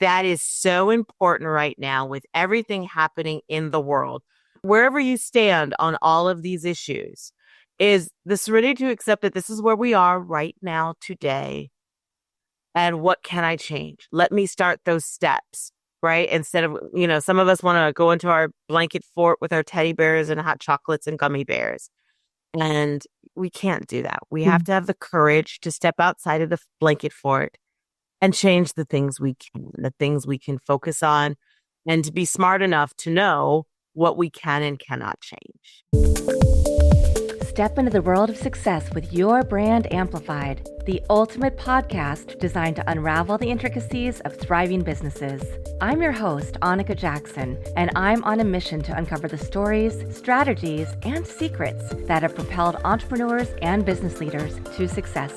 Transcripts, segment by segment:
that is so important right now with everything happening in the world. Wherever you stand on all of these issues, is the serenity to accept that this is where we are right now today. And what can I change? Let me start those steps, right? Instead of, some of us want to go into our blanket fort with our teddy bears and hot chocolates and gummy bears. And we can't do that. We have to have the courage to step outside of the blanket fort and change the things we can focus on, and to be smart enough to know what we can and cannot change. Step into the world of success with Your Brand Amplified, the ultimate podcast designed to unravel the intricacies of thriving businesses. I'm your host, Annika Jackson, and I'm on a mission to uncover the stories, strategies, and secrets that have propelled entrepreneurs and business leaders to success.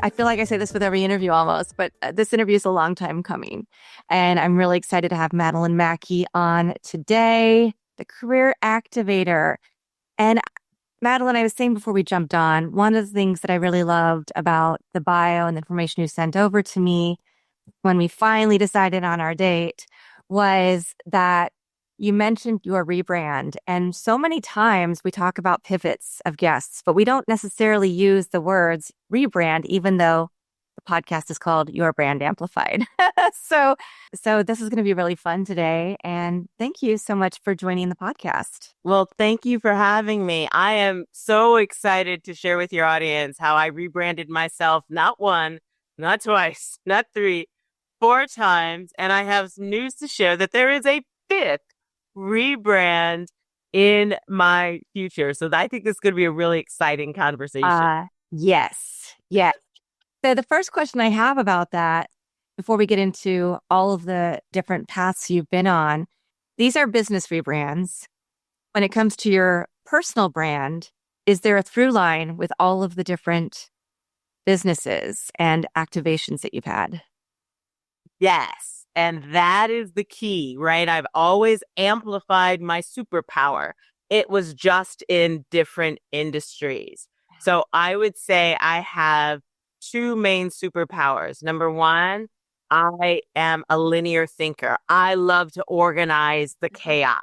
I feel like I say this with every interview almost, but this interview is a long time coming. And I'm really excited to have Madelyn Mackie on today, the career activator. And Madelyn, I was saying before we jumped on, one of the things that I really loved about the bio and the information you sent over to me when we finally decided on our date was that you mentioned your rebrand. And so many times we talk about pivots of guests, but we don't necessarily use the words rebrand, even though the podcast is called Your Brand Amplified. So this is going to be really fun today. And thank you so much for joining the podcast. Well, thank you for having me. I am so excited to share with your audience how I rebranded myself, not one, not twice, not three, 4 times. And I have news to share that there is a 5th rebrand in my future. So I think this is going to be a really exciting conversation. Yes. So the first question I have about that, before we get into all of the different paths you've been on, these are business rebrands. When it comes to your personal brand, is there a through line with all of the different businesses and activations that you've had? Yes. And that is the key, right? I've always amplified my superpower. It was just in different industries. So I would say I have 2 main superpowers. Number 1, I am a linear thinker. I love to organize the chaos.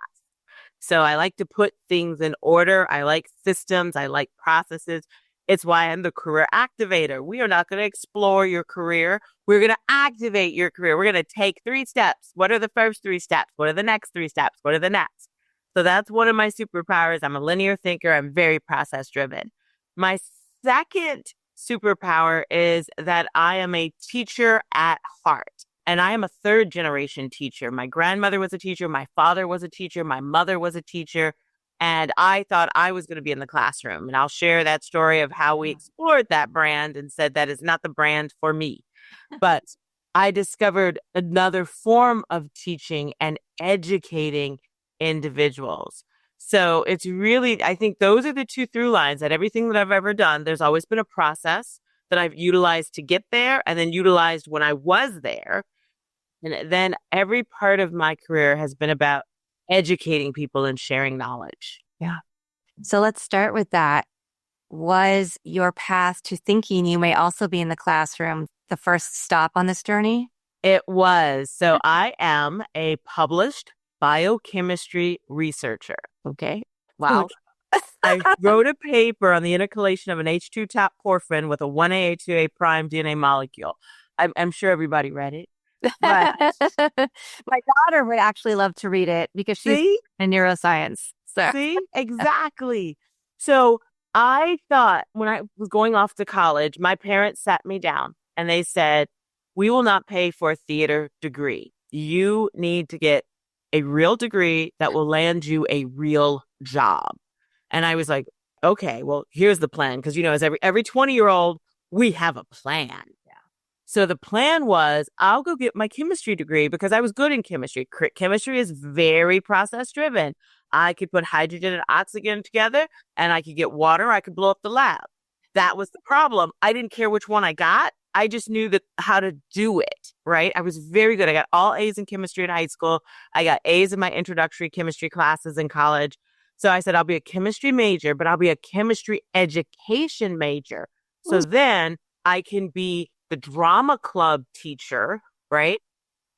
So I like to put things in order. I like systems. I like processes. It's why I'm the career activator. We are not going to explore your career. We're going to activate your career. We're going to take 3 steps. What are the first 3 steps? What are the next 3 steps? What are the next? So that's one of my superpowers. I'm a linear thinker. I'm very process driven. My second superpower is that I am a teacher at heart. And I am a 3rd generation teacher. My grandmother was a teacher. My father was a teacher. My mother was a teacher. And I thought I was going to be in the classroom. And I'll share that story of how we explored that brand and said that is not the brand for me. But I discovered another form of teaching and educating individuals. So it's really, I think those are the 2 through lines that everything that I've ever done, there's always been a process that I've utilized to get there and then utilized when I was there. And then every part of my career has been about educating people and sharing knowledge. Yeah. So let's start with that. Was your path to thinking you may also be in the classroom the first stop on this journey? It was. So I am a published biochemistry researcher. Okay. Wow. I wrote a paper on the intercalation of an H2 top porphyrin with a 1A, H2A prime DNA molecule. I'm sure everybody read it. But my daughter would actually love to read it because she's in neuroscience. So. See, exactly. So I thought when I was going off to college, my parents sat me down and they said, we will not pay for a theater degree. You need to get a real degree that will land you a real job. And I was like, okay, well, here's the plan. Because, as every 20-year-old, we have a plan. So the plan was I'll go get my chemistry degree because I was good in chemistry. Chemistry is very process driven. I could put hydrogen and oxygen together and I could get water. I could blow up the lab. That was the problem. I didn't care which one I got. I just knew how to do it, right? I was very good. I got all A's in chemistry in high school. I got A's in my introductory chemistry classes in college. So I said, I'll be a chemistry major, but I'll be a chemistry education major. So then I can be the drama club teacher, right?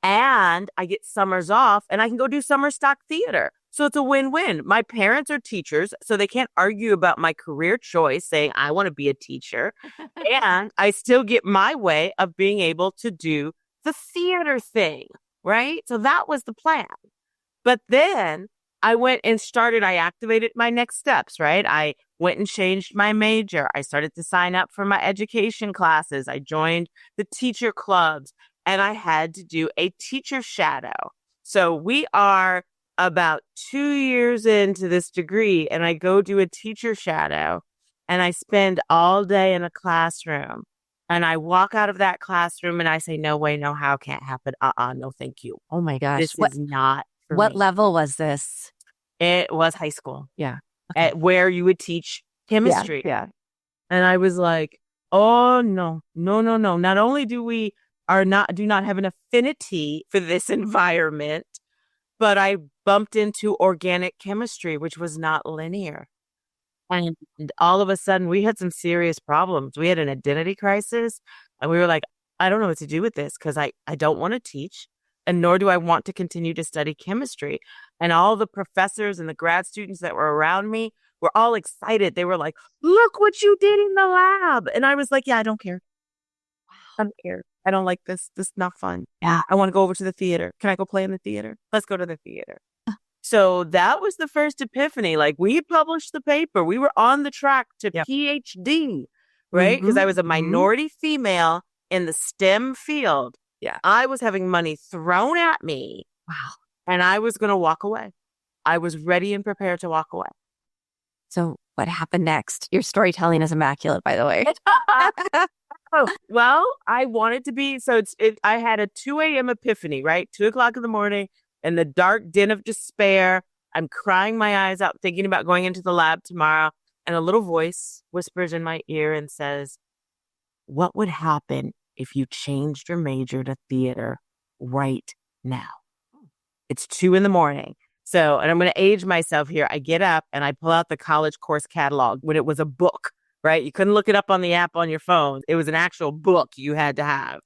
And I get summers off and I can go do summer stock theater. So it's a win-win. My parents are teachers, so they can't argue about my career choice saying I want to be a teacher. And I still get my way of being able to do the theater thing, right? So that was the plan. But then I activated my next steps, right? I went and changed my major. I started to sign up for my education classes. I joined the teacher clubs and I had to do a teacher shadow. So we are about 2 years into this degree and I go do a teacher shadow and I spend all day in a classroom and I walk out of that classroom and I say, no way, no how, can't happen. No, thank you. Oh my gosh. This is not for What me. level was this? It was high school. Yeah. Okay. Where you would teach chemistry. Yeah. And I was like, oh no. Not only do not have an affinity for this environment, but I bumped into organic chemistry, which was not linear. And all of a sudden we had some serious problems. We had an identity crisis and we were like, I don't know what to do with this because I don't want to teach and nor do I want to continue to study chemistry. And all the professors and the grad students that were around me were all excited. They were like, look what you did in the lab. And I was like, yeah, I don't care. I don't care. I don't like this. This is not fun. Yeah. I want to go over to the theater. Can I go play in the theater? Let's go to the theater. So that was the first epiphany. Like we published the paper. We were on the track to PhD, right? Because I was a minority female in the STEM field. Yeah. I was having money thrown at me. Wow. And I was going to walk away. I was ready and prepared to walk away. So what happened next? Your storytelling is immaculate, by the way. Oh, well, I wanted to be, I had a 2 a.m. epiphany, right? 2:00 in the morning in the dark den of despair. I'm crying my eyes out, thinking about going into the lab tomorrow. And a little voice whispers in my ear and says, what would happen if you changed your major to theater right now? It's 2 a.m. So, and I'm going to age myself here. I get up and I pull out the college course catalog when it was a book, right? You couldn't look it up on the app on your phone. It was an actual book you had to have.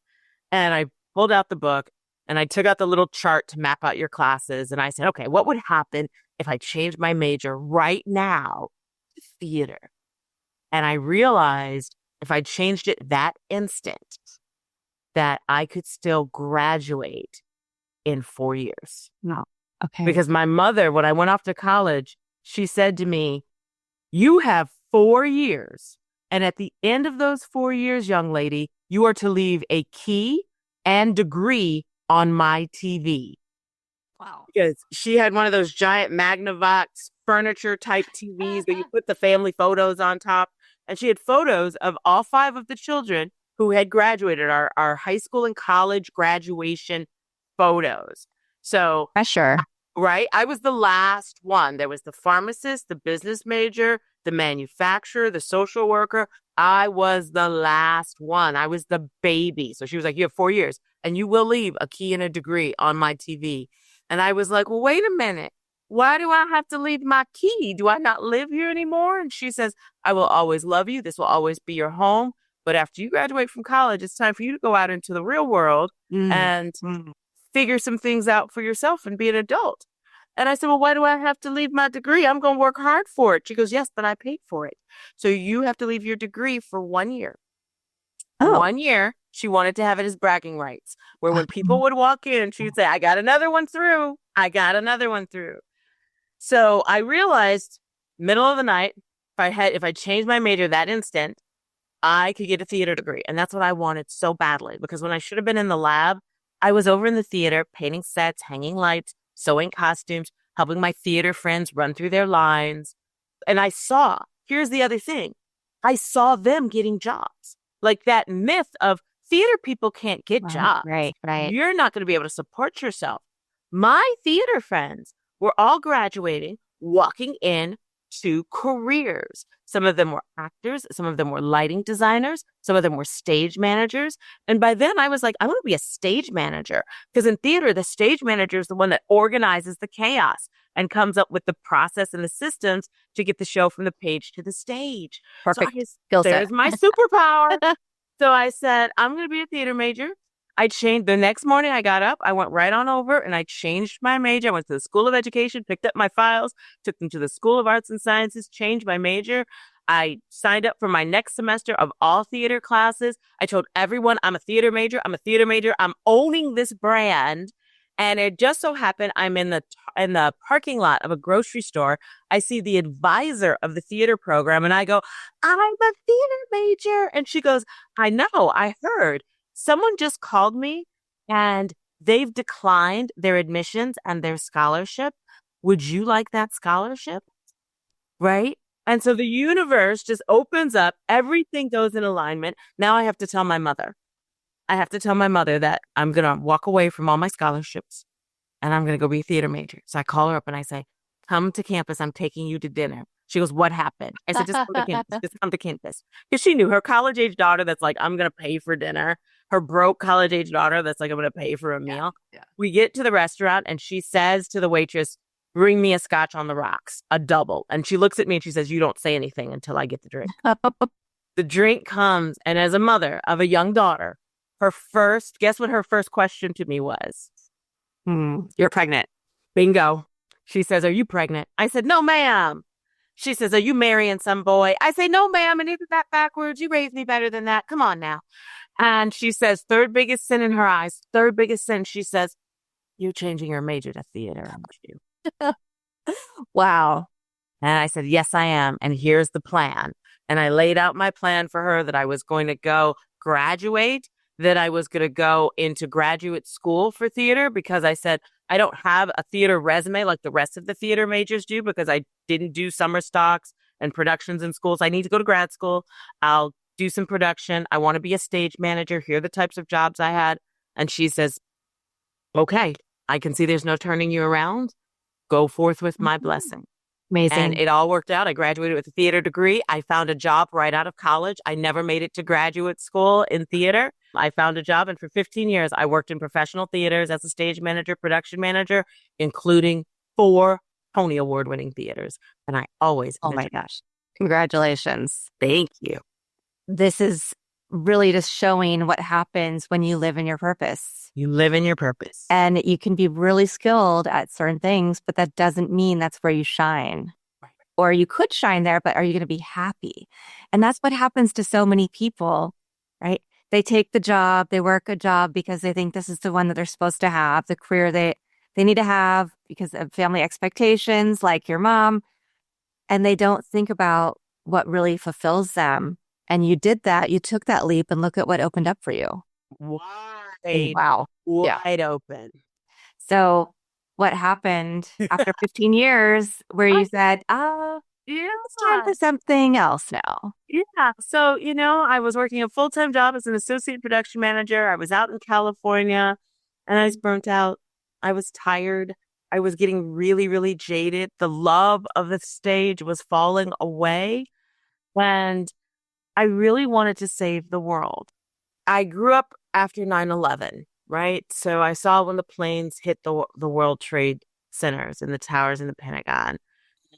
And I pulled out the book and I took out the little chart to map out your classes. And I said, okay, what would happen if I changed my major right now to theater? And I realized if I changed it that instant, that I could still graduate in 4 years. No. Okay. Because my mother, when I went off to college, she said to me, you have 4 years. And at the end of those 4 years, young lady, you are to leave a key and degree on my TV. Wow. Because she had one of those giant Magnavox furniture type TVs where you put the family photos on top. And she had photos of all 5 of the children who had graduated, our high school and college graduation photos. So Pressure. Right. I was the last one. There was the pharmacist, the business major, the manufacturer, the social worker. I was the last one. I was the baby. So she was like, you have 4 years and you will leave a key and a degree on my TV. And I was like, well, wait a minute. Why do I have to leave my key? Do I not live here anymore? And she says, I will always love you. This will always be your home. But after you graduate from college, it's time for you to go out into the real world and figure some things out for yourself and be an adult. And I said, well, why do I have to leave my degree? I'm going to work hard for it. She goes, yes, but I paid for it. So you have to leave your degree for 1 year. Oh. 1 year. She wanted to have it as bragging rights, where when people would walk in, she would say, I got another one through. I got another one through. So I realized middle of the night, if I changed my major that instant, I could get a theater degree. And that's what I wanted so badly, because when I should have been in the lab, I was over in the theater, painting sets, hanging lights, sewing costumes, helping my theater friends run through their lines. And here's the other thing. I saw them getting jobs. Like that myth of theater people can't get jobs. Right. You're not going to be able to support yourself. My theater friends were all graduating, walking in to careers. Some of them were actors. Some of them were lighting designers. Some of them were stage managers. And by then I was like, I want to be a stage manager, because in theater, the stage manager is the one that organizes the chaos and comes up with the process and the systems to get the show from the page to the stage. Perfect So skill set. there's my superpower. So I said, I'm going to be a theater major. I changed the next morning. I got up, I went right on over and I changed my major. I went to the School of Education, picked up my files, took them to the School of Arts and Sciences, changed my major. I signed up for my next semester of all theater classes. I told everyone I'm a theater major. I'm a theater major. I'm owning this brand. And it just so happened I'm in the parking lot of a grocery store. I see the advisor of the theater program and I go, I'm a theater major. And she goes, I know, I heard. Someone just called me and they've declined their admissions and their scholarship. Would you like that scholarship? Right? And so the universe just opens up. Everything goes in alignment. Now I have to tell my mother. I have to tell my mother that I'm going to walk away from all my scholarships and I'm going to go be a theater major. So I call her up and I say, come to campus. I'm taking you to dinner. She goes, what happened? I said, just come to campus. Just come to campus. Because she knew her college age daughter that's like, I'm going to pay for dinner. Her broke college age daughter that's like, I'm going to pay for a meal. Yeah. We get to the restaurant and she says to the waitress, bring me a scotch on the rocks, a double. And she looks at me and she says, you don't say anything until I get the drink. The drink comes. And as a mother of a young daughter, guess what her first question to me was? You're pregnant. Bingo. She says, are you pregnant? I said, no, ma'am. She says, are you marrying some boy? I say, no, ma'am. And isn't that backwards? You raised me better than that. Come on now. And she says, third biggest sin in her eyes, third biggest sin. She says, you're changing your major to theater, aren't you? Wow. And I said, yes, I am. And here's the plan. And I laid out my plan for her that I was going to go graduate, that I was going to go into graduate school for theater because I said, I don't have a theater resume like the rest of the theater majors do because I didn't do summer stocks and productions in schools. I need to go to grad school. I'll do some production. I want to be a stage manager. Here are the types of jobs I had. And she says, okay, I can see there's no turning you around. Go forth with my blessing. Amazing. And it all worked out. I graduated with a theater degree. I found a job right out of college. I never made it to graduate school in theater. I found a job, and for 15 years, I worked in professional theaters as a stage manager, production manager, including 4 Tony Award-winning theaters. And I always... Oh my gosh. Congratulations. Thank you. This is really just showing what happens when you live in your purpose. You live in your purpose. And you can be really skilled at certain things, but that doesn't mean that's where you shine. Right. Or you could shine there, but are you going to be happy? And that's what happens to so many people, right? They take the job, they work a job because they think this is the one that they're supposed to have, the career they need to have because of family expectations, like your mom. And they don't think about what really fulfills them. And you did that. You took that leap and look at what opened up for you. Wow. Wide open. So what happened after 15 years where you said, it's time for something else now? Yeah. So, I was working a full-time job as an associate production manager. I was out in California and I was burnt out. I was tired. I was getting really, really jaded. The love of the stage was falling away. And I really wanted to save the world. I grew up after 9/11, right? So I saw when the planes hit the World Trade Centers and the towers in the Pentagon.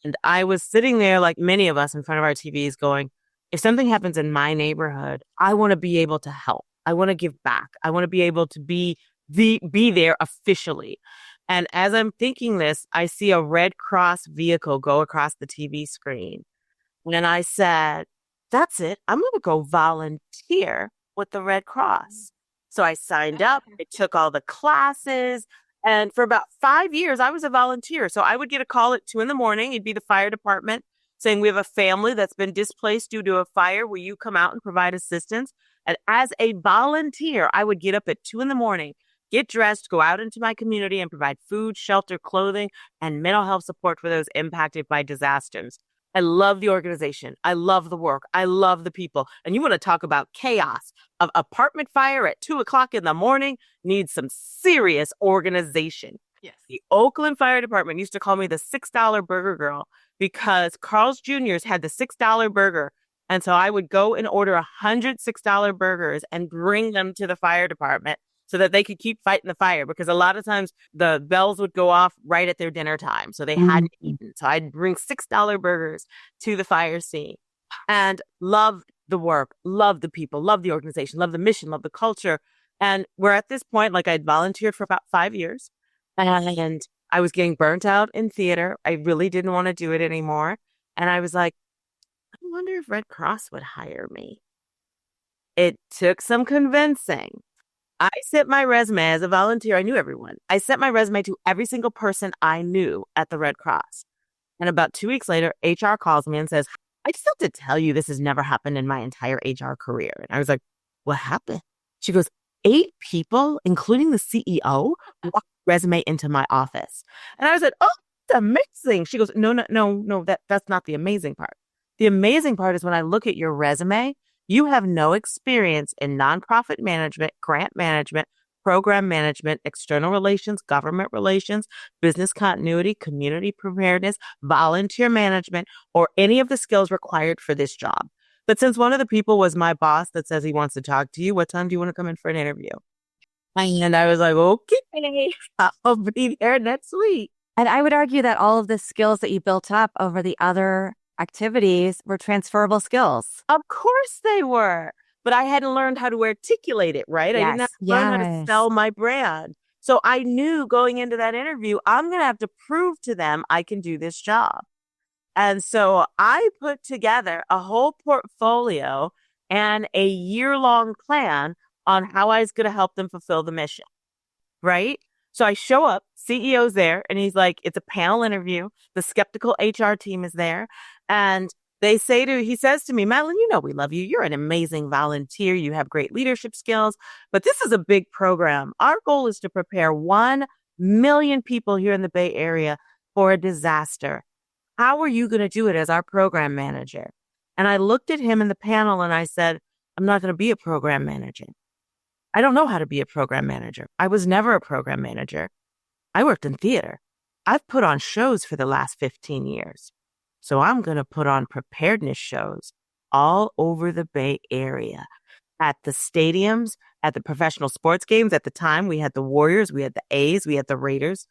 And I was sitting there like many of us in front of our TVs going, if something happens in my neighborhood, I want to be able to help. I want to give back. I want to be able to be there officially. And as I'm thinking this, I see a Red Cross vehicle go across the TV screen. And I said, that's it. I'm going to go volunteer with the Red Cross. So I signed up. I took all the classes. And for about 5 years, I was a volunteer. So I would get a call at 2 a.m. It'd be the fire department saying, we have a family that's been displaced due to a fire. Will you come out and provide assistance? And as a volunteer, I would get up at 2 a.m, get dressed, go out into my community and provide food, shelter, clothing, and mental health support for those impacted by disasters. I love the organization. I love the work. I love the people. And you want to talk about chaos. Of apartment fire at 2:00 a.m. needs some serious organization. Yes. The Oakland Fire Department used to call me the $6 burger girl because Carl's Jr.'s had the $6 burger. And so I would go and order 100 $6 burgers and bring them to the fire department so that they could keep fighting the fire, because a lot of times the bells would go off right at their dinner time. So they hadn't eaten. So I'd bring $6 burgers to the fire scene and loved the work, love the people, love the organization, love the mission, love the culture. And we're at this point, like I'd volunteered for about 5 years and I was getting burnt out in theater. I really didn't want to do it anymore. And I was like, I wonder if Red Cross would hire me. It took some convincing. I sent my resume as a volunteer. I knew everyone. I sent my resume to every single person I knew at the Red Cross. And about 2 weeks later, HR calls me and says, I just have to tell you, this has never happened in my entire HR career. And I was like, what happened? She goes, 8 people, including the CEO, walked resume into my office. And I was like, oh, that's amazing. She goes, no, that's not the amazing part. The amazing part is when I look at your resume, you have no experience in nonprofit management, grant management, program management, external relations, government relations, business continuity, community preparedness, volunteer management, or any of the skills required for this job. But since one of the people was my boss that says he wants to talk to you, what time do you want to come in for an interview? And I was like, okay, I'll be there next week. And I would argue that all of the skills that you built up over the other activities were transferable skills. Of course they were. But I hadn't learned how to articulate it, right? I didn't have to learn how to sell my brand. So I knew going into that interview, I'm going to have to prove to them I can do this job. And so I put together a whole portfolio and a year-long plan on how I was going to help them fulfill the mission, right? So I show up, CEO's there, and he's like, it's a panel interview. The skeptical HR team is there. And he says to me, Madelyn, you know we love you. You're an amazing volunteer. You have great leadership skills. But this is a big program. Our goal is to prepare 1 million people here in the Bay Area for a disaster. How are you going to do it as our program manager? And I looked at him in the panel and I said, I'm not going to be a program manager. I don't know how to be a program manager. I was never a program manager. I worked in theater. I've put on shows for the last 15 years. So I'm going to put on preparedness shows all over the Bay Area, at the stadiums, at the professional sports games. At the time, we had the Warriors, we had the A's, we had the Raiders.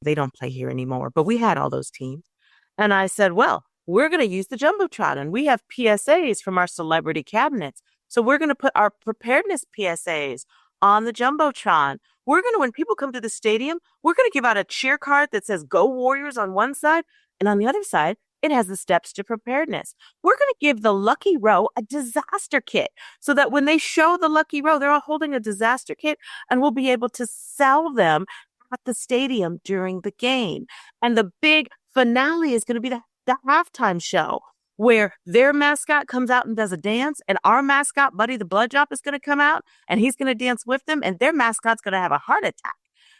They don't play here anymore, but we had all those teams. And I said, well, we're going to use the Jumbotron, and we have PSAs from our celebrity cabinets. So we're going to put our preparedness PSAs on the Jumbotron. When people come to the stadium, we're going to give out a cheer card that says Go Warriors on one side, and on the other side, it has the steps to preparedness. We're going to give the lucky row a disaster kit so that when they show the lucky row, they're all holding a disaster kit, and we'll be able to sell them at the stadium during the game. And the big finale is going to be the halftime show, where their mascot comes out and does a dance, and our mascot, Buddy the Blood Drop, is going to come out, and he's going to dance with them, and their mascot's going to have a heart attack.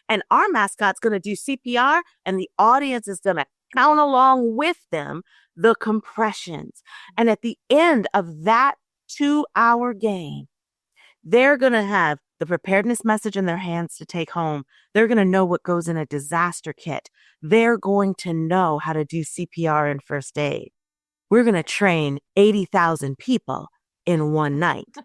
And our mascot's going to do CPR, and the audience is going to count along with them the compressions. And at the end of that 2-hour game, they're going to have the preparedness message in their hands to take home. They're going to know what goes in a disaster kit. They're going to know how to do CPR and first aid. We're going to train 80,000 people in one night.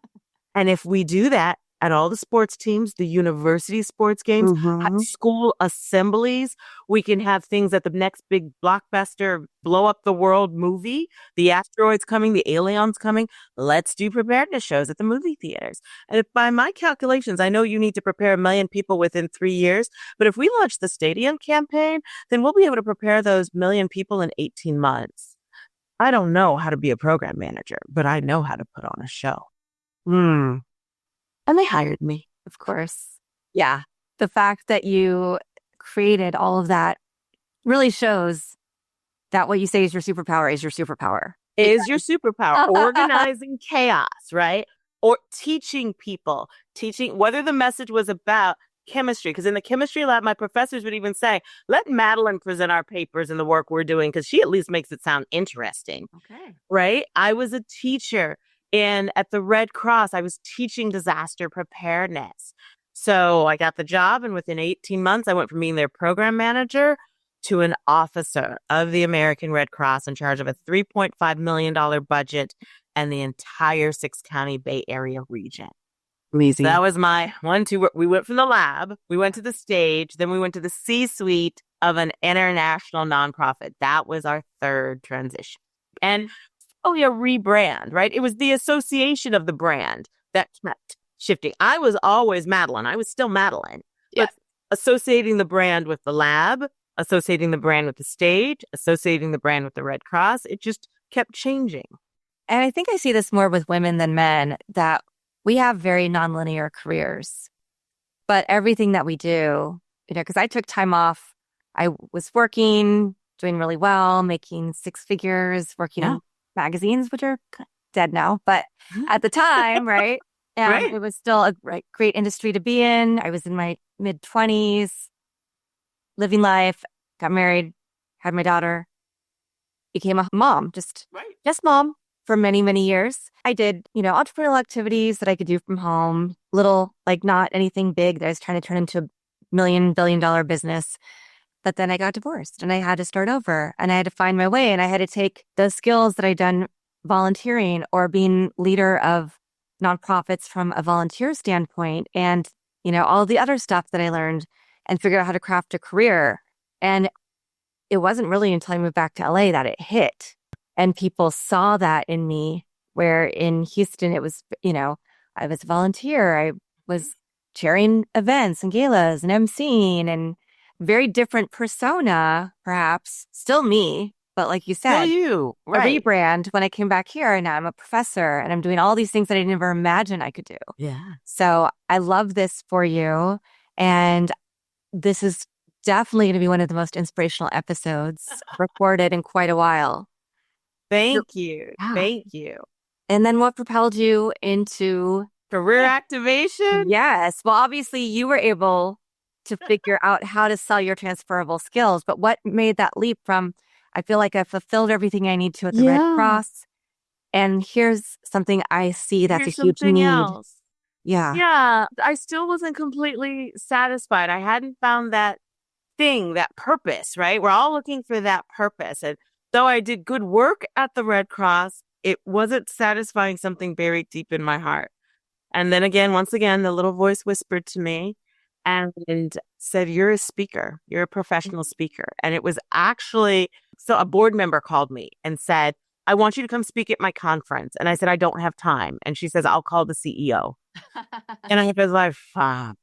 And if we do that at all the sports teams, the university sports games, high school assemblies, we can have things at the next big blockbuster, blow up the world movie, the asteroids coming, the aliens coming. Let's do preparedness shows at the movie theaters. And if by my calculations, I know you need to prepare 1 million people within 3 years, but if we launch the stadium campaign, then we'll be able to prepare those 1 million people in 18 months. I don't know how to be a program manager, but I know how to put on a show. And they hired me. Of course. Yeah. The fact that you created all of that really shows that what you say is your superpower is your superpower. Is your superpower. Organizing chaos, right? Or teaching people, whether the message was about chemistry, because in the chemistry lab, my professors would even say, let Madelyn present our papers and the work we're doing, because she at least makes it sound interesting. Okay. Right? I was a teacher. And at the Red Cross, I was teaching disaster preparedness. So I got the job, and within 18 months, I went from being their program manager to an officer of the American Red Cross in charge of a $3.5 million budget and the entire 6-county Bay Area region. Amazing. So that was my 1-2. We went from the lab, we went to the stage, then we went to the C-suite of an international nonprofit. That was our third transition. And only a rebrand, right? It was the association of the brand that kept shifting. I was always Madelyn. I was still Madelyn. Yeah. But associating the brand with the lab, associating the brand with the stage, associating the brand with the Red Cross, it just kept changing. And I think I see this more with women than men, that we have very nonlinear careers. But everything that we do, because I took time off. I was working, doing really well, making six figures, working in magazines, which are dead now. But at the time, right? Right. It was still a great industry to be in. I was in my mid-20s, living life, got married, had my daughter, became a mom, just mom for many, many years. I did, entrepreneurial activities that I could do from home, little, not anything big that I was trying to turn into a billion-dollar business. But then I got divorced and I had to start over and I had to find my way and I had to take the skills that I'd done volunteering or being leader of nonprofits from a volunteer standpoint and, all the other stuff that I learned and figure out how to craft a career. And it wasn't really until I moved back to LA that it hit. And people saw that in me, where in Houston, it was, I was a volunteer. I was chairing events and galas and emceeing and very different persona, perhaps. Still me, but like you said, you, right. A rebrand when I came back here and now I'm a professor and I'm doing all these things that I never imagined I could do. Yeah. So I love this for you. And this is definitely going to be one of the most inspirational episodes recorded in quite a while. Thank you. Yeah. Thank you. And then what propelled you into career activation? Yes. Well, obviously you were able to figure out how to sell your transferable skills, but what made that leap from, I feel like I fulfilled everything I need to at the Red Cross, and here's something I see that's a huge need. Else. Yeah. Yeah. I still wasn't completely satisfied. I hadn't found that thing, that purpose, right? We're all looking for that purpose. And though I did good work at the Red Cross, it wasn't satisfying something buried deep in my heart. And then again, once again, the little voice whispered to me and said, you're a speaker. You're a professional speaker. And it was actually, so a board member called me and said, I want you to come speak at my conference. And I said, I don't have time. And she says, I'll call the CEO. And I was like, fine,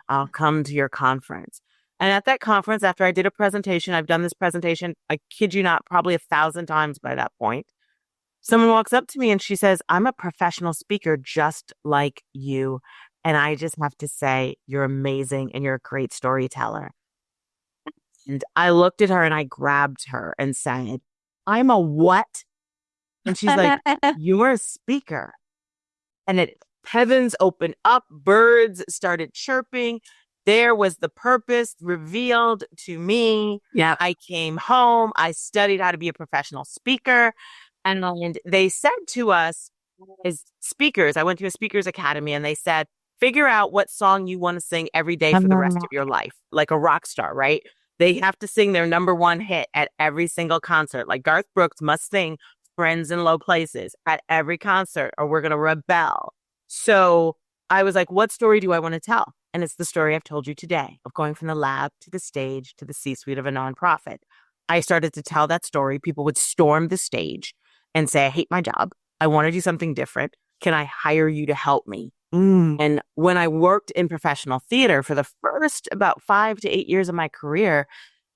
I'll come to your conference. And at that conference, after I did a presentation, I've done this presentation, I kid you not, probably 1,000 times by that point. Someone walks up to me and she says, I'm a professional speaker just like you. And I just have to say, you're amazing and you're a great storyteller. And I looked at her and I grabbed her and said, I'm a what? And she's like, you're a speaker. And heavens opened up, birds started chirping. There was the purpose revealed to me. Yeah. I came home. I studied how to be a professional speaker. And they said to us as speakers, I went to a speakers academy and they said, figure out what song you want to sing every day for the rest of your life, like a rock star, right? They have to sing their number one hit at every single concert. Like Garth Brooks must sing Friends in Low Places at every concert or we're going to rebel. So I was like, what story do I want to tell? And it's the story I've told you today of going from the lab to the stage to the C-suite of a nonprofit. I started to tell that story. People would storm the stage and say, I hate my job. I want to do something different. Can I hire you to help me? And when I worked in professional theater for the first about 5 to 8 years of my career,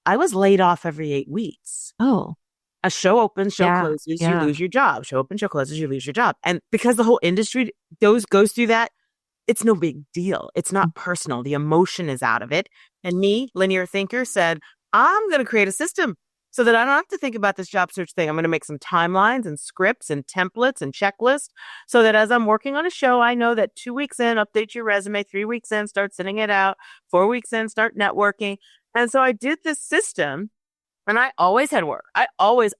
I was laid off every 8 weeks. Oh. A show opens, show closes, you lose your job. Show opens, show closes, you lose your job. And because the whole industry goes through that, it's no big deal. It's not personal. The emotion is out of it. And me, linear thinker, said, I'm going to create a system so that I don't have to think about this job search thing. I'm going to make some timelines and scripts and templates and checklists so that as I'm working on a show, I know that 2 weeks in, update your resume, 3 weeks in, start sending it out, 4 weeks in, start networking. And so I did this system and I always had work. I always,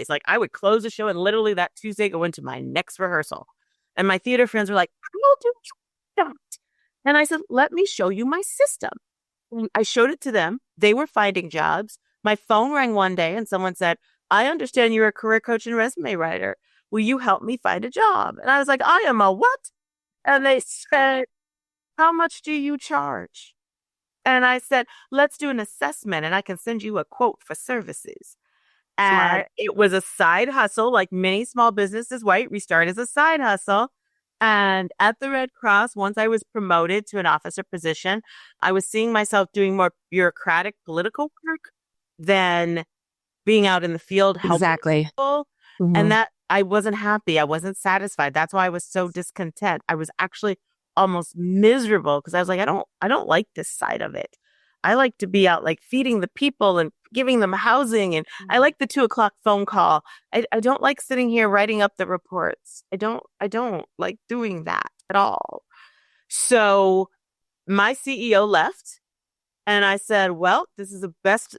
like I would close the show and literally that Tuesday go into my next rehearsal. And my theater friends were like, how do you not? And I said, let me show you my system. And I showed it to them. They were finding jobs. My phone rang one day and someone said, I understand you're a career coach and resume writer. Will you help me find a job? And I was like, I am a what? And they said, how much do you charge? And I said, let's do an assessment and I can send you a quote for services. And Smart. it was a side hustle, like many small businesses, right? We start as a side hustle. And at the Red Cross, once I was promoted to an officer position, I was seeing myself doing more bureaucratic political work than being out in the field helping Exactly. people. And Mhm. that I wasn't happy. I wasn't satisfied. That's why I was so discontent. I was actually almost miserable because I was like, I don't like this side of it. I like to be out like feeding the people and giving them housing. And I like the 2 o'clock phone call. I don't like sitting here writing up the reports. I don't like doing that at all. So my CEO left and I said, well, this is the best,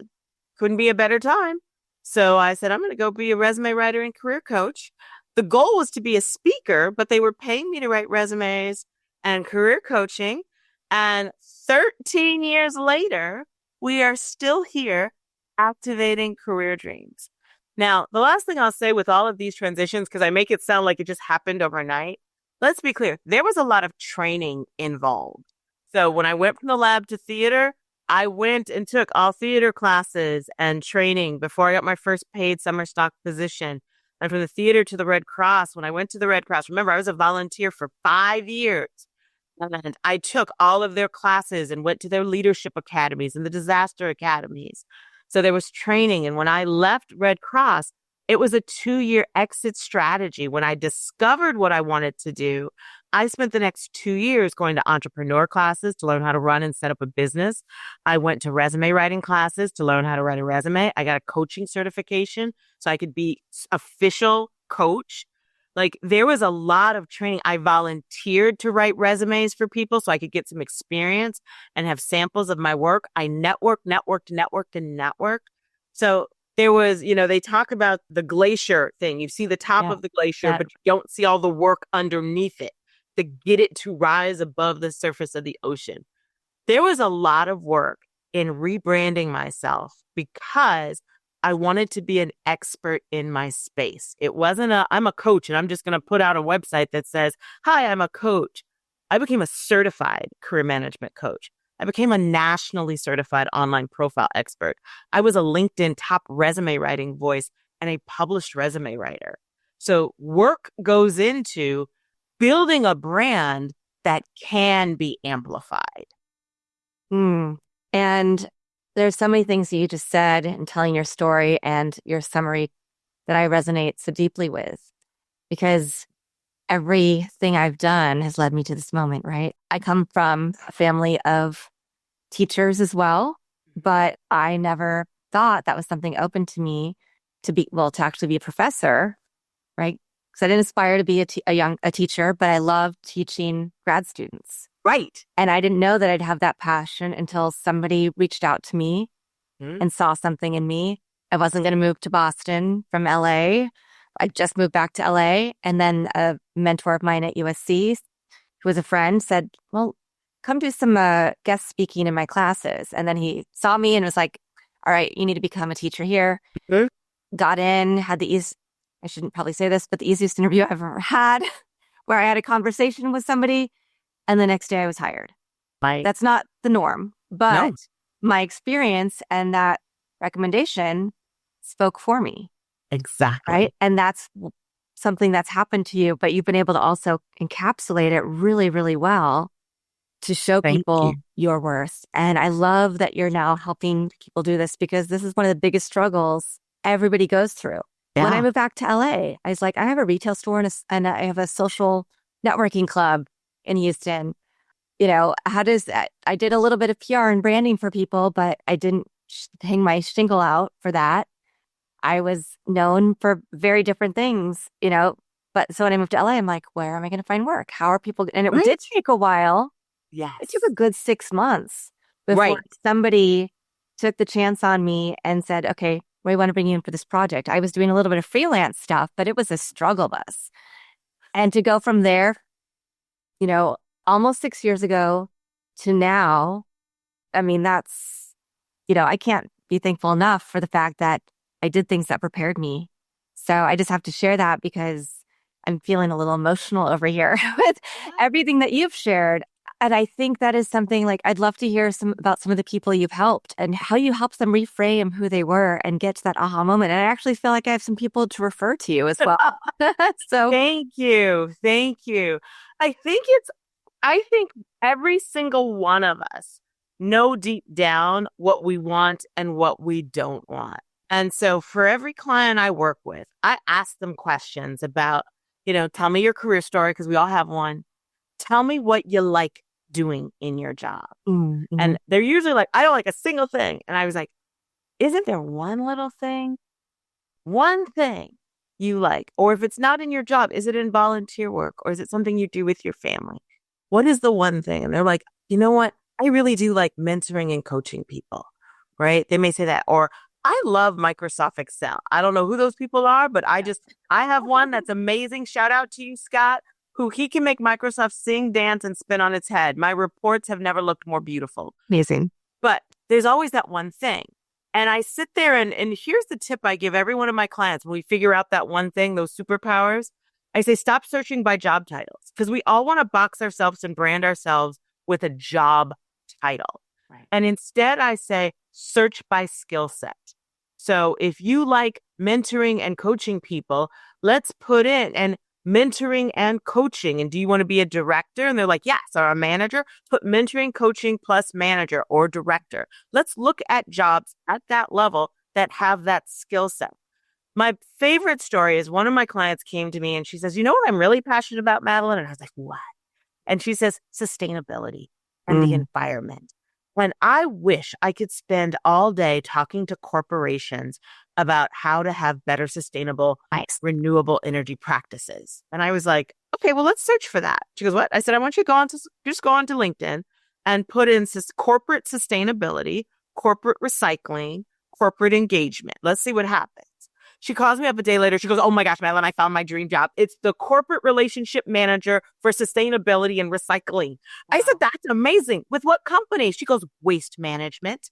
couldn't be a better time. So I said, I'm going to go be a resume writer and career coach. The goal was to be a speaker, but they were paying me to write resumes and career coaching. And 13 years later, we are still here activating career dreams. Now, the last thing I'll say with all of these transitions, because I make it sound like it just happened overnight, let's be clear, there was a lot of training involved. So when I went from the lab to theater, I went and took all theater classes and training before I got my first paid summer stock position. And from the theater to the Red Cross, when I went to the Red Cross, remember, I was a volunteer for 5 years. And I took all of their classes and went to their leadership academies and the disaster academies. So there was training. And when I left Red Cross, it was a 2-year exit strategy. When I discovered what I wanted to do, I spent the next 2 years going to entrepreneur classes to learn how to run and set up a business. I went to resume writing classes to learn how to write a resume. I got a coaching certification so I could be official coach. Like there was a lot of training. I volunteered to write resumes for people so I could get some experience and have samples of my work. I networked. So there was, they talk about the glacier thing. You see the top Yeah. of the glacier, Yeah. but you don't see all the work underneath it to get it to rise above the surface of the ocean. There was a lot of work in rebranding myself because I wanted to be an expert in my space. It wasn't I'm a coach and I'm just going to put out a website that says, hi, I'm a coach. I became a certified career management coach. I became a nationally certified online profile expert. I was a LinkedIn top resume writing voice and a published resume writer. So work goes into building a brand that can be amplified. And there's so many things that you just said in telling your story and your summary that I resonate so deeply with, because everything I've done has led me to this moment, right? I come from a family of teachers as well, but I never thought that was something open to me to actually be a professor, right? Because I didn't aspire to be a teacher, but I loved teaching grad students. Right. And I didn't know that I'd have that passion until somebody reached out to me and saw something in me. I wasn't going to move to Boston from LA. I just moved back to LA. And then a mentor of mine at USC, who was a friend, said, well, come do some guest speaking in my classes. And then he saw me and was like, all right, you need to become a teacher here. Got in, had I shouldn't probably say this, but the easiest interview I've ever had, where I had a conversation with somebody. And the next day I was hired. That's not the norm, but my experience and that recommendation spoke for me. Exactly. Right. And that's something that's happened to you, but you've been able to also encapsulate it really, really well to show people your worth. And I love that you're now helping people do this, because this is one of the biggest struggles everybody goes through. Yeah. When I moved back to LA, I was like, I have a retail store and I have a social networking club in Houston. How does that? I did a little bit of PR and branding for people, but I didn't hang my shingle out for that. I was known for very different things, but so when I moved to LA, I'm like, where am I going to find work? How are people? And it did take a while. Yes. It took a good 6 months before somebody took the chance on me and said, okay, we want to bring you in for this project. I was doing a little bit of freelance stuff, but it was a struggle bus. And to go from there, almost 6 years ago to now, I mean, that's, I can't be thankful enough for the fact that I did things that prepared me. So I just have to share that because I'm feeling a little emotional over here with everything that you've shared. And I think that is something like I'd love to hear about some of the people you've helped and how you helped them reframe who they were and get to that aha moment. And I actually feel like I have some people to refer to you as well. So Thank you. Thank you. I think every single one of us know deep down what we want and what we don't want. And so for every client I work with, I ask them questions about, tell me your career story, because we all have one. Tell me what you like doing in your job. mm-hmm. And they're usually like, I don't like a single thing. And I was like, isn't there one little thing? One thing you like? Or if it's not in your job, is it in volunteer work? Or is it something you do with your family? What is the one thing? And they're like, you know what? I really do like mentoring and coaching people, right? They may say that. Or I love Microsoft Excel. I don't know who those people are, but I have one that's amazing. Shout out to you, Scott, who he can make Microsoft sing, dance, and spin on its head. My reports have never looked more beautiful. Amazing. But there's always that one thing. And I sit there and here's the tip I give every one of my clients when we figure out that one thing, those superpowers. I say, stop searching by job titles, because we all want to box ourselves and brand ourselves with a job title. Right. And instead I say, search by skill set. So if you like mentoring and coaching people, let's put in and mentoring and coaching. And do you want to be a director? And they're like, yes, or a manager. Put mentoring, coaching plus manager or director. Let's look at jobs at that level that have that skill set. My favorite story is one of my clients came to me and she says, you know what I'm really passionate about, Madelyn? And I was like, what? And she says, sustainability and the environment. When I wish I could spend all day talking to corporations about how to have better sustainable, renewable energy practices. And I was like, okay, well, let's search for that. She goes, what? I said, I want you to go on to LinkedIn and put in corporate sustainability, corporate recycling, corporate engagement. Let's see what happens. She calls me up a day later. She goes, oh my gosh, Madelyn, I found my dream job. It's the corporate relationship manager for sustainability and recycling. Wow. I said, that's amazing. With what company? She goes, waste management.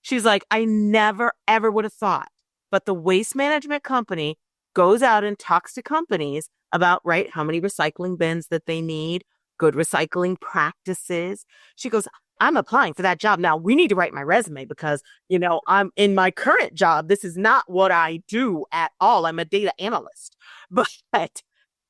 She's like, I never, ever would have thought. But the waste management company goes out and talks to companies about, right, how many recycling bins that they need, good recycling practices. She goes, I'm applying for that job. Now we need to write my resume because, I'm in my current job. This is not what I do at all. I'm a data analyst. But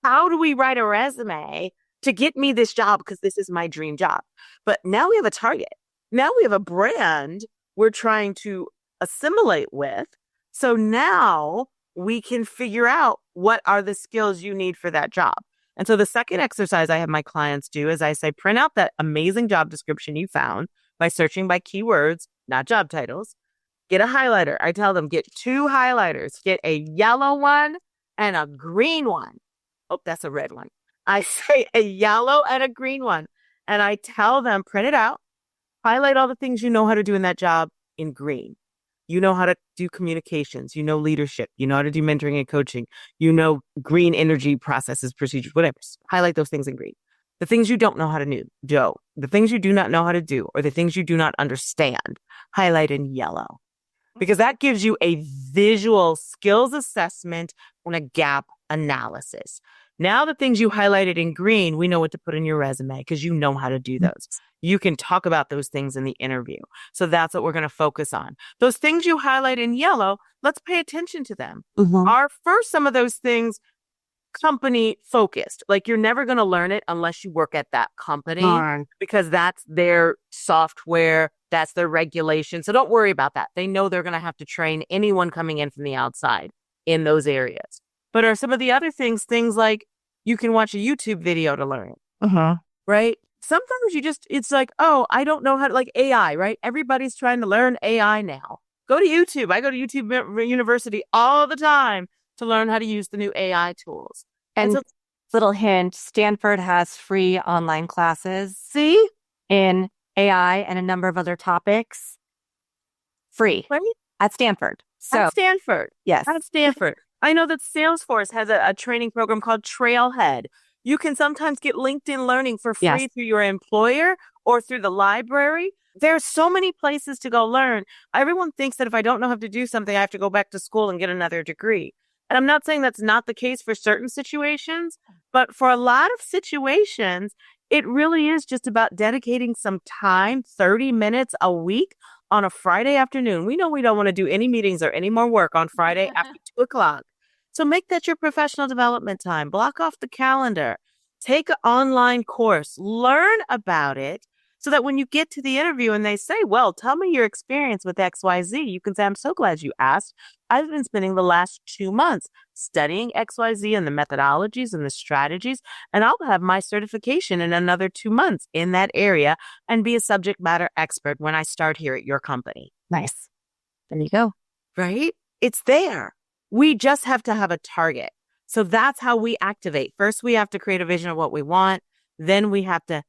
how do we write a resume to get me this job? Because this is my dream job. But now we have a target. Now we have a brand we're trying to assimilate with. So now we can figure out what are the skills you need for that job. And so the second exercise I have my clients do is I say, print out that amazing job description you found by searching by keywords, not job titles. Get a highlighter. I tell them, get 2 highlighters. Get a yellow one and a green one. Oh, that's a red one. I say a yellow and a green one. And I tell them, print it out. Highlight all the things you know how to do in that job in green. You know how to do communications. You know leadership. You know how to do mentoring and coaching. You know green energy processes, procedures, whatever. Highlight those things in green. The things you don't know how to do, the things you do not know how to do, or the things you do not understand, highlight in yellow. Because that gives you a visual skills assessment and a gap analysis. Now the things you highlighted in green, we know what to put in your resume because you know how to do those. You can talk about those things in the interview. So that's what we're going to focus on. Those things you highlight in yellow, let's pay attention to them. Are first some of those things company focused? Like you're never going to learn it unless you work at that company because that's their software, that's their regulation. So don't worry about that. They know they're going to have to train anyone coming in from the outside in those areas. But are some of the other things like you can watch a YouTube video to learn, right? Sometimes it's like, oh, I don't know how to, like AI, right? Everybody's trying to learn AI now. Go to YouTube. I go to YouTube University all the time to learn how to use the new AI tools. And so, little hint, Stanford has free online classes. See? In AI and a number of other topics. Free. Right? At Stanford. At Stanford. Yes. At Stanford. I know that Salesforce has a training program called Trailhead. You can sometimes get LinkedIn Learning for free through your employer or through the library. There are so many places to go learn. Everyone thinks that if I don't know how to do something, I have to go back to school and get another degree. And I'm not saying that's not the case for certain situations, but for a lot of situations, It really is just about dedicating some time, 30 minutes a week on a Friday afternoon. We know we don't want to do any meetings or any more work on Friday after 2 o'clock. So make that your professional development time. Block off the calendar. Take an online course. Learn about it so that when you get to the interview and they say, well, tell me your experience with XYZ, you can say, I'm so glad you asked. I've been spending the last 2 months studying XYZ and the methodologies and the strategies, and I'll have my certification in another 2 months in that area and be a subject matter expert when I start here at your company. Nice. There you go. Right? It's there. We just have to have a target. So that's how we activate. First, we have to create a vision of what we want. Then we have to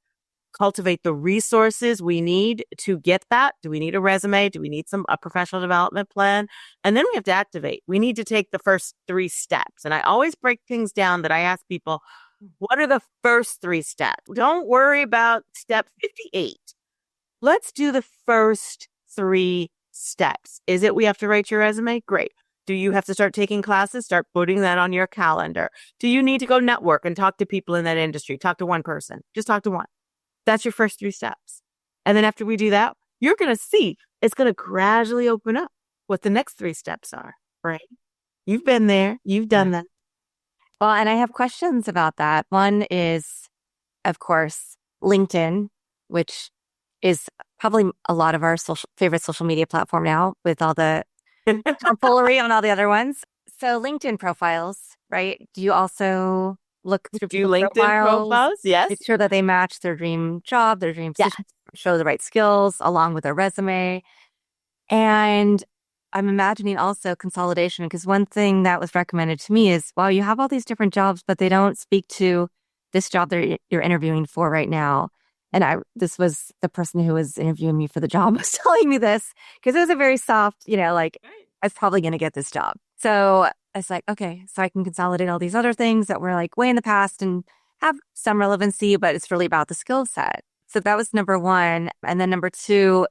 cultivate the resources we need to get that. Do we need a resume? Do we need a professional development plan? And then we have to activate. We need to take the first 3 steps. And I always break things down that I ask people, what are the first 3 steps? Don't worry about step 58. Let's do the first 3 steps. Is it we have to write your resume? Great. Do you have to start taking classes? Start putting that on your calendar. Do you need to go network and talk to people in that industry? Talk to one person. Just talk to one. That's your first 3 steps. And then after we do that, you're going to see it's going to gradually open up what the next 3 steps are, right? You've been there. You've done that. Well, and I have questions about that. One is, of course, LinkedIn, which is probably a lot of our favorite social media platform now with all the tomfoolery on all the other ones. So LinkedIn profiles, right? Do you also look through LinkedIn profiles? Yes. Make sure that they match their dream job, their dream position, show the right skills along with their resume. And I'm imagining also consolidation, because one thing that was recommended to me is, wow, you have all these different jobs, but they don't speak to this job that you're interviewing for right now. And this was the person who was interviewing me for the job was telling me this, because it was a very soft, like, I was probably going to get this job. So it's like, okay, so I can consolidate all these other things that were like way in the past and have some relevancy, but it's really about the skill set. So that was number 1. And then number 2,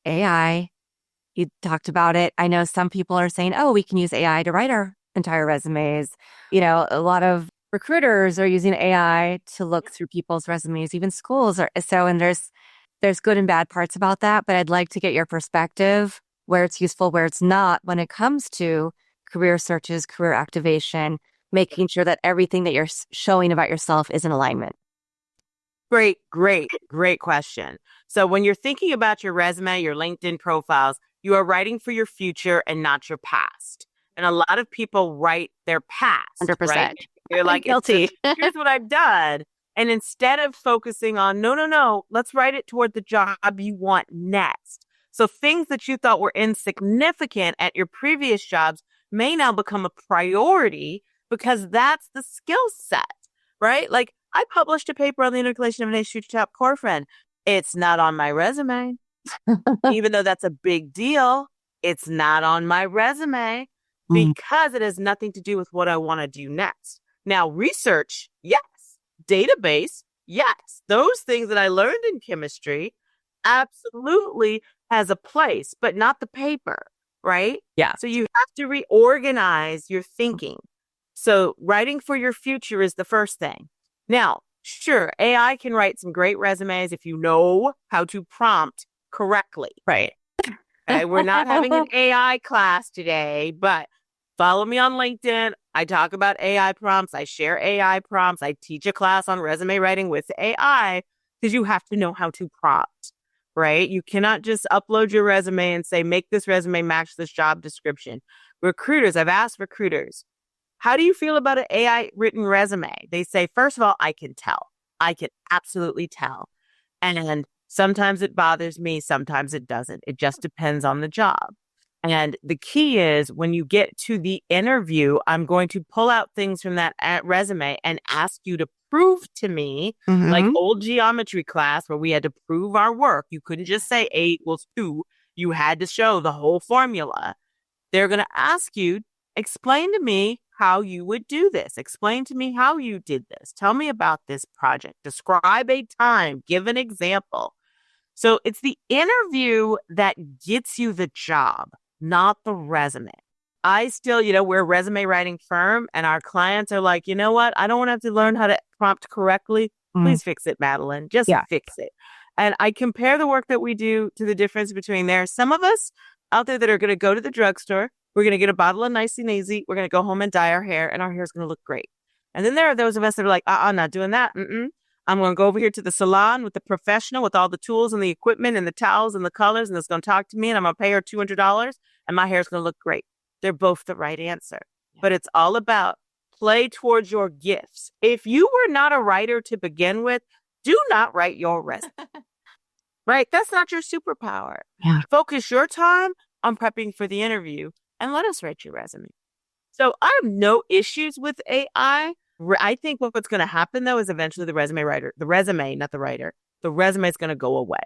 AI. You talked about it. I know some people are saying, oh, we can use AI to write our entire resumes. A lot of recruiters are using AI to look through people's resumes, even schools are. So, and there's good and bad parts about that, but I'd like to get your perspective where it's useful, where it's not, when it comes to career searches, career activation, making sure that everything that you're showing about yourself is in alignment. Great question. So when you're thinking about your resume, your LinkedIn profiles, you are writing for your future and not your past. And a lot of people write their past. 100%. Right? They're like, guilty. Here's what I've done. And instead of focusing on, no, let's write it toward the job you want next. So things that you thought were insignificant at your previous jobs may now become a priority because that's the skill set, right? Like, I published a paper on the intercalation of an H2-top core friend. It's not on my resume. Even though that's a big deal, it's not on my resume because it has nothing to do with what I want to do next. Now, research, yes. Database, yes. Those things that I learned in chemistry absolutely has a place, but not the paper, right? Yeah. So you have to reorganize your thinking. So writing for your future is the first thing. Now, sure, AI can write some great resumes if you know how to prompt correctly. Right. Okay, we're not having an AI class today, but follow me on LinkedIn. I talk about AI prompts. I share AI prompts. I teach a class on resume writing with AI because you have to know how to prompt, right? You cannot just upload your resume and say, make this resume match this job description. Recruiters, I've asked recruiters, how do you feel about an AI written resume? They say, first of all, I can tell. I can absolutely tell. And sometimes it bothers me. Sometimes it doesn't. It just depends on the job. And the key is when you get to the interview, I'm going to pull out things from that resume and ask you to prove to me, like old geometry class where we had to prove our work. You couldn't just say A=2. You had to show the whole formula. They're going to ask you, explain to me how you would do this. Explain to me how you did this. Tell me about this project. Describe a time. Give an example. So it's the interview that gets you the job, not the resume. I still, we're a resume writing firm and our clients are like, you know what? I don't want to have to learn how to prompt correctly. Please fix it, Madelyn. Just fix it. And I compare the work that we do to the difference between there. Some of us out there that are going to go to the drugstore, we're going to get a bottle of Nicey Nazy, we're going to go home and dye our hair, and our hair is going to look great. And then there are those of us that are like, not doing that. I'm going to go over here to the salon with the professional with all the tools and the equipment and the towels and the colors, and it's going to talk to me, and I'm going to pay her $200, and my hair is going to look great. They're both the right answer. But it's all about play towards your gifts. If you were not a writer to begin with, do not write your resume. Right? That's not your superpower. Yeah. Focus your time on prepping for the interview and let us write your resume. So I have no issues with AI. I think what's going to happen, though, is eventually the resume is going to go away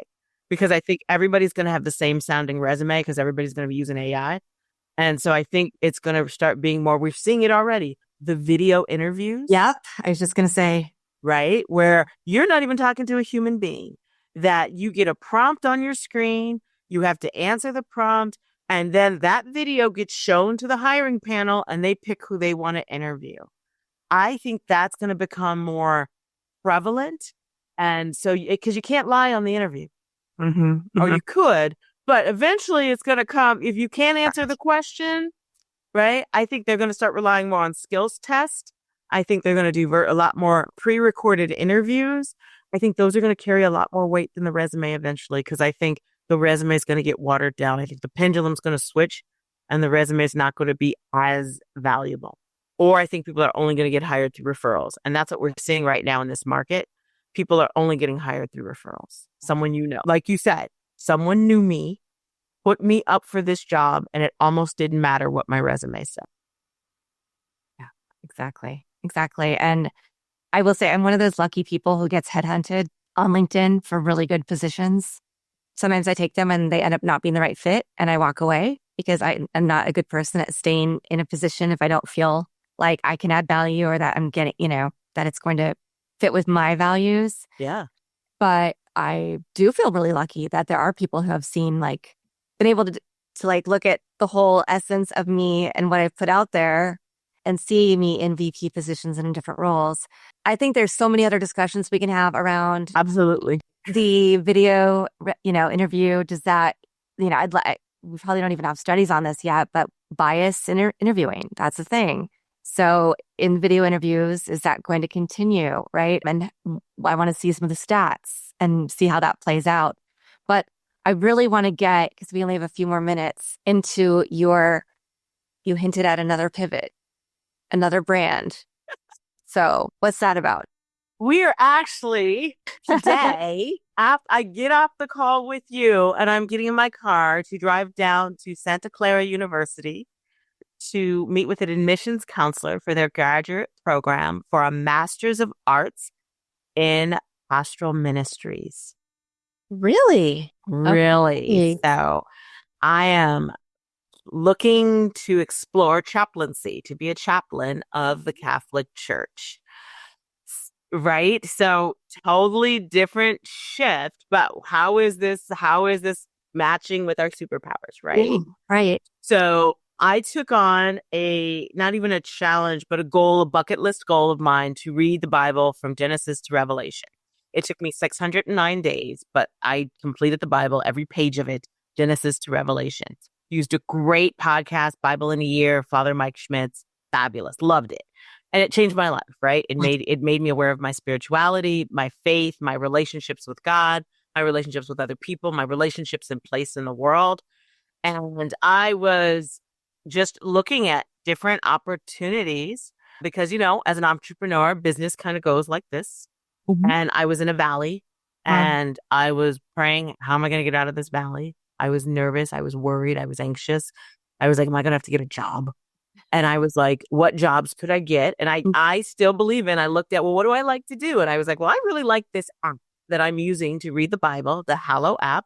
because I think everybody's going to have the same sounding resume because everybody's going to be using AI. And so I think it's going to start being more, we're seeing it already, the video interviews. Yep. I was just going to say. Right? Where you're not even talking to a human being, that you get a prompt on your screen, you have to answer the prompt, and then that video gets shown to the hiring panel and they pick who they want to interview. I think that's going to become more prevalent. And so, because you can't lie on the interview, or you could, but eventually it's going to come. If you can't answer the question, right? I think they're going to start relying more on skills tests. I think they're going to do a lot more pre-recorded interviews. I think those are going to carry a lot more weight than the resume eventually, because I think the resume is going to get watered down. I think the pendulum's going to switch and the resume is not going to be as valuable. Or I think people are only going to get hired through referrals. And that's what we're seeing right now in this market. People are only getting hired through referrals. Someone you know. Like you said, someone knew me, put me up for this job, and it almost didn't matter what my resume said. Yeah, exactly. Exactly. And I will say I'm one of those lucky people who gets headhunted on LinkedIn for really good positions. Sometimes I take them and they end up not being the right fit and I walk away because I am not a good person at staying in a position if I don't feel like I can add value or that I'm getting, that it's going to fit with my values. Yeah. But I do feel really lucky that there are people who have seen, been able to look at the whole essence of me and what I've put out there and see me in VP positions and in different roles. I think there's so many other discussions we can have around Absolutely the video, interview. Does that, we probably don't even have studies on this yet, but bias in interviewing, that's a thing. So in video interviews, is that going to continue, right? And I want to see some of the stats and see how that plays out. But I really want to get, because we only have a few more minutes, into you hinted at another pivot, another brand. So what's that about? We are actually today, I get off the call with you and I'm getting in my car to drive down to Santa Clara University to meet with an admissions counselor for their graduate program for a Master's of Arts in Pastoral Ministries. Really? Really. Okay. So I am looking to explore chaplaincy, to be a chaplain of the Catholic Church. Right? So totally different shift, but how is this matching with our superpowers, right? Right. So I took on not even a challenge, but a bucket list goal of mine to read the Bible from Genesis to Revelation. It took me 609 days, but I completed the Bible, every page of it, Genesis to Revelation. Used a great podcast, Bible in a Year, Father Mike Schmitz, fabulous, loved it. And it changed my life, right? It made me aware of my spirituality, my faith, my relationships with God, my relationships with other people, my relationships in place in the world. And I was just looking at different opportunities because, as an entrepreneur, business kind of goes like this. Mm-hmm. And I was in a valley and I was praying, how am I going to get out of this valley? I was nervous. I was worried. I was anxious. I was like, am I going to have to get a job? And I was like, what jobs could I get? And I still believe in, I looked at, well, what do I like to do? And I was like, well, I really like this app that I'm using to read the Bible, the Hallow app.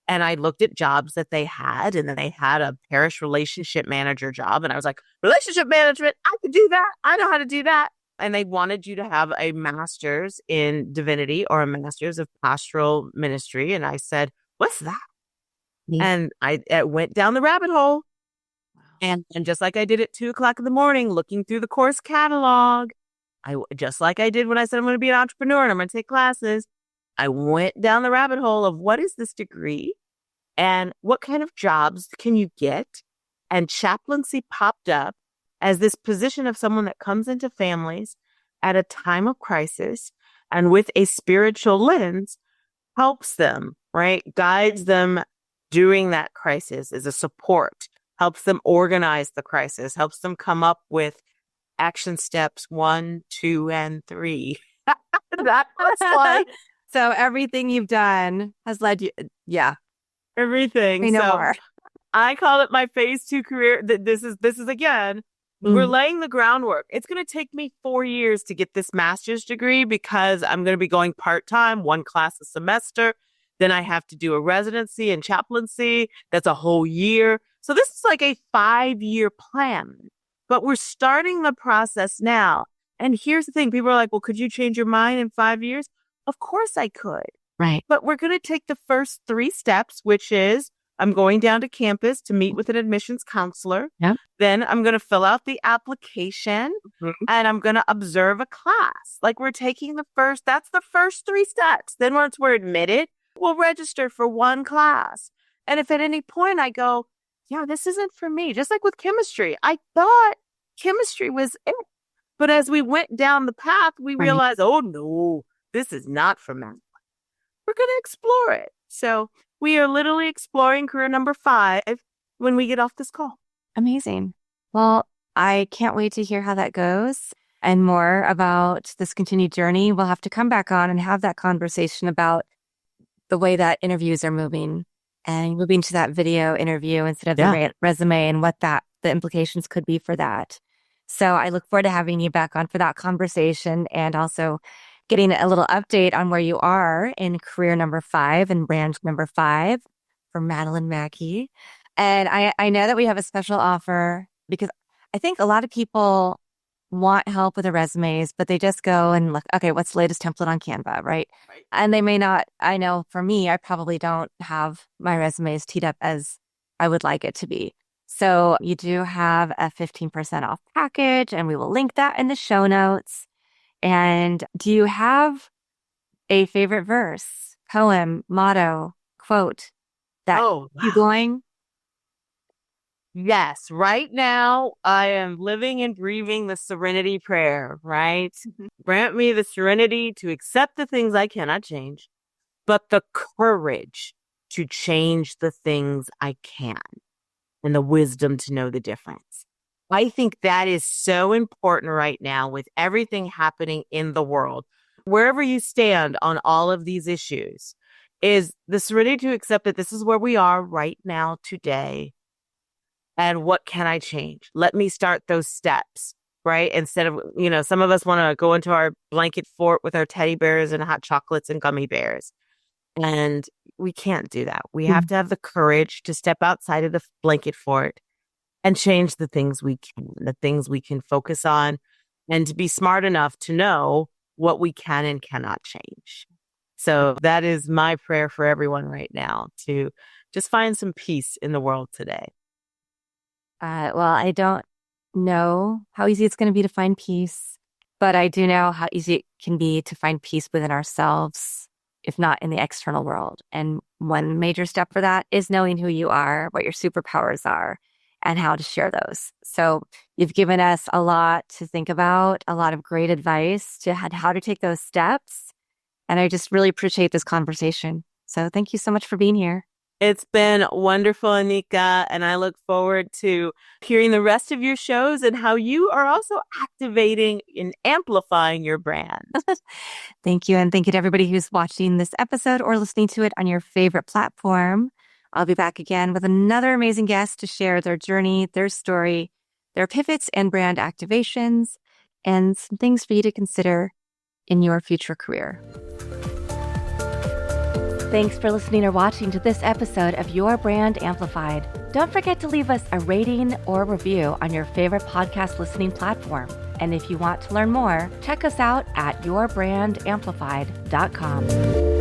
And I looked at jobs that they had, and then they had a parish relationship manager job. And I was like, relationship management, I could do that. I know how to do that. And they wanted you to have a master's in divinity or a master's of pastoral ministry. And I said, what's that? Yeah. And I went down the rabbit hole. And just like I did at 2:00 in the morning, looking through the course catalog, just like I did when I said I'm going to be an entrepreneur and I'm going to take classes, I went down the rabbit hole of what is this degree and what kind of jobs can you get? And chaplaincy popped up as this position of someone that comes into families at a time of crisis and with a spiritual lens helps them, right? Guides them during that crisis as a support, helps them organize the crisis, helps them come up with action steps 1, 2, and 3. That was like So everything you've done has led you, yeah. everything. Say no So more. I call it my phase 2 career. This is again, we're laying the groundwork. It's going to take me 4 years to get this master's degree because I'm going to be going part-time, 1 class a semester. Then I have to do a residency and chaplaincy. That's a whole year. So this is like a 5-year plan, but we're starting the process now. And here's the thing. People are like, well, could you change your mind in 5 years? Of course I could. Right. But we're going to take the first 3 steps, which is I'm going down to campus to meet with an admissions counselor. Yeah. Then I'm going to fill out the application and I'm going to observe a class. Like we're taking that's the first 3 steps. Then once we're admitted, we'll register for 1 class. And if at any point I go, yeah, this isn't for me, just like with chemistry, I thought chemistry was it. But as we went down the path, we realized, oh no, this is not for me. We're going to explore it. So we are literally exploring career number 5 when we get off this call. Amazing. Well, I can't wait to hear how that goes and more about this continued journey. We'll have to come back on and have that conversation about the way that interviews are moving and moving to that video interview instead of the resume and what the implications could be for that. So I look forward to having you back on for that conversation and also getting a little update on where you are in career number 5 and brand number 5 for Madelyn Mackie. And I know that we have a special offer because I think a lot of people want help with their resumes, but they just go and look, okay, what's the latest template on Canva, right? And they may not, I know for me, I probably don't have my resumes teed up as I would like it to be. So you do have a 15% off package and we will link that in the show notes. And do you have a favorite verse, poem, motto, quote that you going? Yes. Right now, I am living and breathing the serenity prayer, right? Grant me the serenity to accept the things I cannot change, but the courage to change the things I can and the wisdom to know the difference. I think that is so important right now with everything happening in the world. Wherever you stand on all of these issues is the serenity to accept that this is where we are right now today. And what can I change? Let me start those steps, right? Instead of, some of us want to go into our blanket fort with our teddy bears and hot chocolates and gummy bears. And we can't do that. We have to have the courage to step outside of the blanket fort and change the things we can focus on, and to be smart enough to know what we can and cannot change. So that is my prayer for everyone right now, to just find some peace in the world today. Well, I don't know how easy it's going to be to find peace, but I do know how easy it can be to find peace within ourselves, if not in the external world. And one major step for that is knowing who you are, what your superpowers are, and how to share those. So you've given us a lot to think about, a lot of great advice to how to take those steps. And I just really appreciate this conversation. So thank you so much for being here. It's been wonderful, Anika, and I look forward to hearing the rest of your shows and how you are also activating and amplifying your brand. Thank you. And thank you to everybody who's watching this episode or listening to it on your favorite platform. I'll be back again with another amazing guest to share their journey, their story, their pivots and brand activations, and some things for you to consider in your future career. Thanks for listening or watching to this episode of Your Brand Amplified. Don't forget to leave us a rating or review on your favorite podcast listening platform. And if you want to learn more, check us out at yourbrandamplified.com.